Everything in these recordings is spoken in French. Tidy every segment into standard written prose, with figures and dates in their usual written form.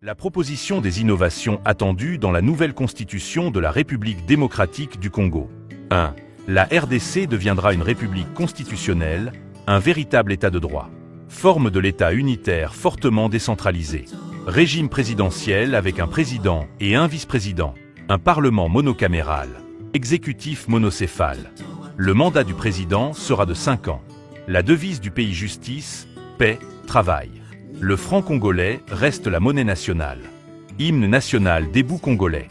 La proposition des innovations attendues dans la nouvelle constitution de la République démocratique du Congo. 1. La RDC deviendra une république constitutionnelle, un véritable état de droit. Forme de l'État unitaire fortement décentralisé. Régime présidentiel avec un président et un vice-président. Un parlement monocaméral. Exécutif monocéphale. Le mandat du président sera de 5 ans. La devise du pays justice, paix, travail. Le franc congolais reste la monnaie nationale. Hymne national des bouts congolais.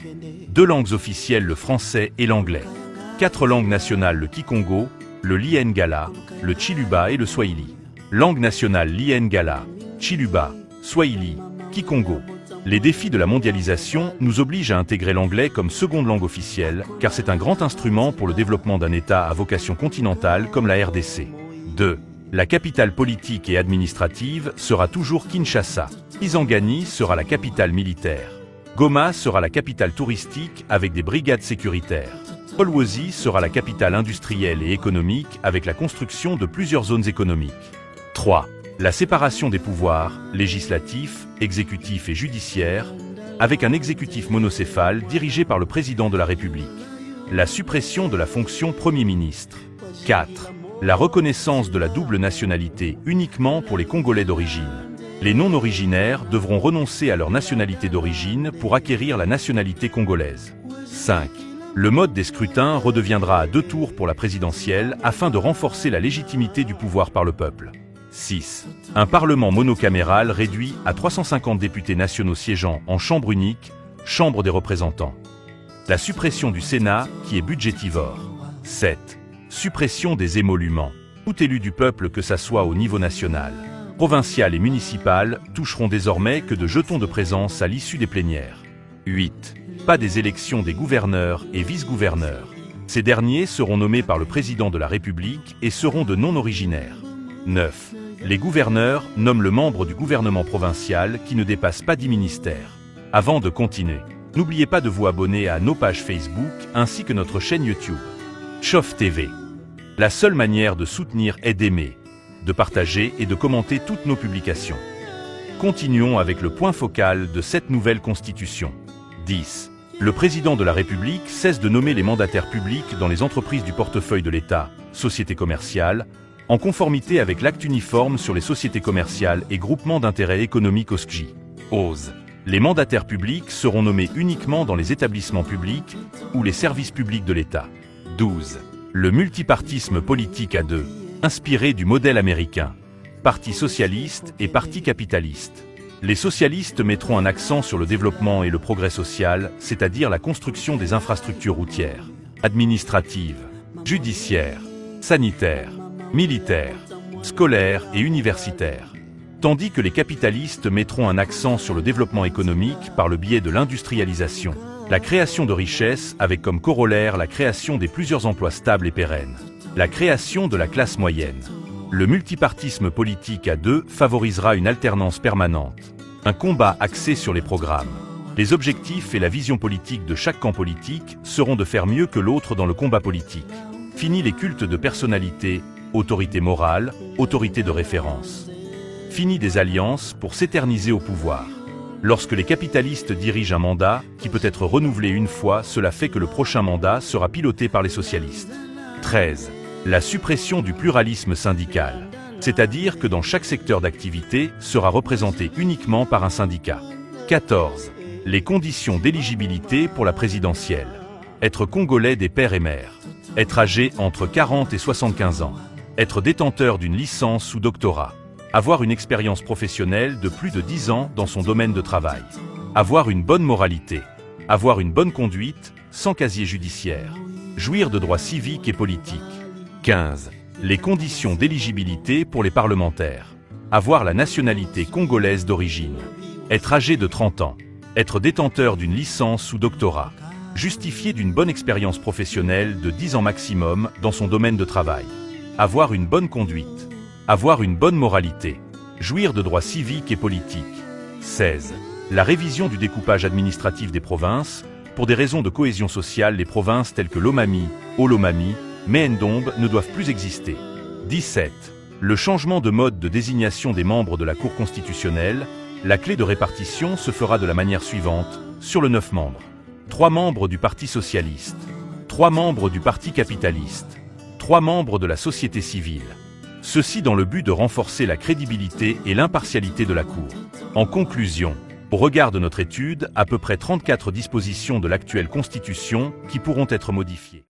2 langues officielles, le français et l'anglais. 4 langues nationales, le kikongo, le lingala, le chiluba et le swahili. Langue nationale lingala, chiluba, swahili, kikongo. Les défis de la mondialisation nous obligent à intégrer l'anglais comme seconde langue officielle, car c'est un grand instrument pour le développement d'un État à vocation continentale comme la RDC. 2. La capitale politique et administrative sera toujours Kinshasa. Kisangani sera la capitale militaire. Goma sera la capitale touristique avec des brigades sécuritaires. Kolwezi sera la capitale industrielle et économique avec la construction de plusieurs zones économiques. 3. La séparation des pouvoirs, législatif, exécutif et judiciaire, avec un exécutif monocéphale dirigé par le président de la République. La suppression de la fonction Premier ministre. 4. La reconnaissance de la double nationalité uniquement pour les Congolais d'origine. Les non-originaires devront renoncer à leur nationalité d'origine pour acquérir la nationalité congolaise. 5. Le mode des scrutins redeviendra à 2 tours pour la présidentielle afin de renforcer la légitimité du pouvoir par le peuple. 6. Un parlement monocaméral réduit à 350 députés nationaux siégeant en chambre unique, chambre des représentants. La suppression du Sénat qui est budgétivore. 7. Suppression des émoluments. Tout élu du peuple, que ça soit au niveau national, provincial et municipal, toucheront désormais que de jetons de présence à l'issue des plénières. 8. Pas des élections des gouverneurs et vice-gouverneurs. Ces derniers seront nommés par le président de la République et seront de non-originaires. 9. Les gouverneurs nomment le membre du gouvernement provincial qui ne dépasse pas 10 ministères. Avant de continuer, n'oubliez pas de vous abonner à nos pages Facebook ainsi que notre chaîne YouTube. Chof TV. La seule manière de soutenir est d'aimer, de partager et de commenter toutes nos publications. Continuons avec le point focal de cette nouvelle constitution. 10. Le président de la République cesse de nommer les mandataires publics dans les entreprises du portefeuille de l'État, sociétés commerciales, en conformité avec l'acte uniforme sur les sociétés commerciales et groupements d'intérêt économique OSCJ. 11. Les mandataires publics seront nommés uniquement dans les établissements publics ou les services publics de l'État. 12. Le multipartisme politique à 2, inspiré du modèle américain. Parti socialiste et parti capitaliste. Les socialistes mettront un accent sur le développement et le progrès social, c'est-à-dire la construction des infrastructures routières, administratives, judiciaires, sanitaires, militaires, scolaires et universitaires. Tandis que les capitalistes mettront un accent sur le développement économique par le biais de l'industrialisation, la création de richesses avec comme corollaire la création des plusieurs emplois stables et pérennes, la création de la classe moyenne. Le multipartisme politique à 2 favorisera une alternance permanente, un combat axé sur les programmes. Les objectifs et la vision politique de chaque camp politique seront de faire mieux que l'autre dans le combat politique. Fini les cultes de personnalité, autorité morale, autorité de référence. Fini des alliances pour s'éterniser au pouvoir. Lorsque les capitalistes dirigent un mandat, qui peut être renouvelé une fois, cela fait que le prochain mandat sera piloté par les socialistes. 13. La suppression du pluralisme syndical. C'est-à-dire que dans chaque secteur d'activité sera représenté uniquement par un syndicat. 14. Les conditions d'éligibilité pour la présidentielle. Être congolais des pères et mères. Être âgé entre 40 et 75 ans. Être détenteur d'une licence ou doctorat. Avoir une expérience professionnelle de plus de 10 ans dans son domaine de travail. Avoir une bonne moralité. Avoir une bonne conduite, sans casier judiciaire. Jouir de droits civiques et politiques. 15. Les conditions d'éligibilité pour les parlementaires. Avoir la nationalité congolaise d'origine. Être âgé de 30 ans. Être détenteur d'une licence ou doctorat. Justifier d'une bonne expérience professionnelle de 10 ans maximum dans son domaine de travail. Avoir une bonne conduite. Avoir une bonne moralité. Jouir de droits civiques et politiques. 16. La révision du découpage administratif des provinces. Pour des raisons de cohésion sociale, les provinces telles que Lomami, Olomami, Méendombe ne doivent plus exister. 17. Le changement de mode de désignation des membres de la Cour constitutionnelle, La clé de répartition se fera de la manière suivante, sur le 9 membres. 3 membres du Parti socialiste, 3 membres du Parti capitaliste, 3 membres de la société civile. Ceci dans le but de renforcer la crédibilité et l'impartialité de la Cour. En conclusion, au regard de notre étude, à peu près 34 dispositions de l'actuelle Constitution qui pourront être modifiées.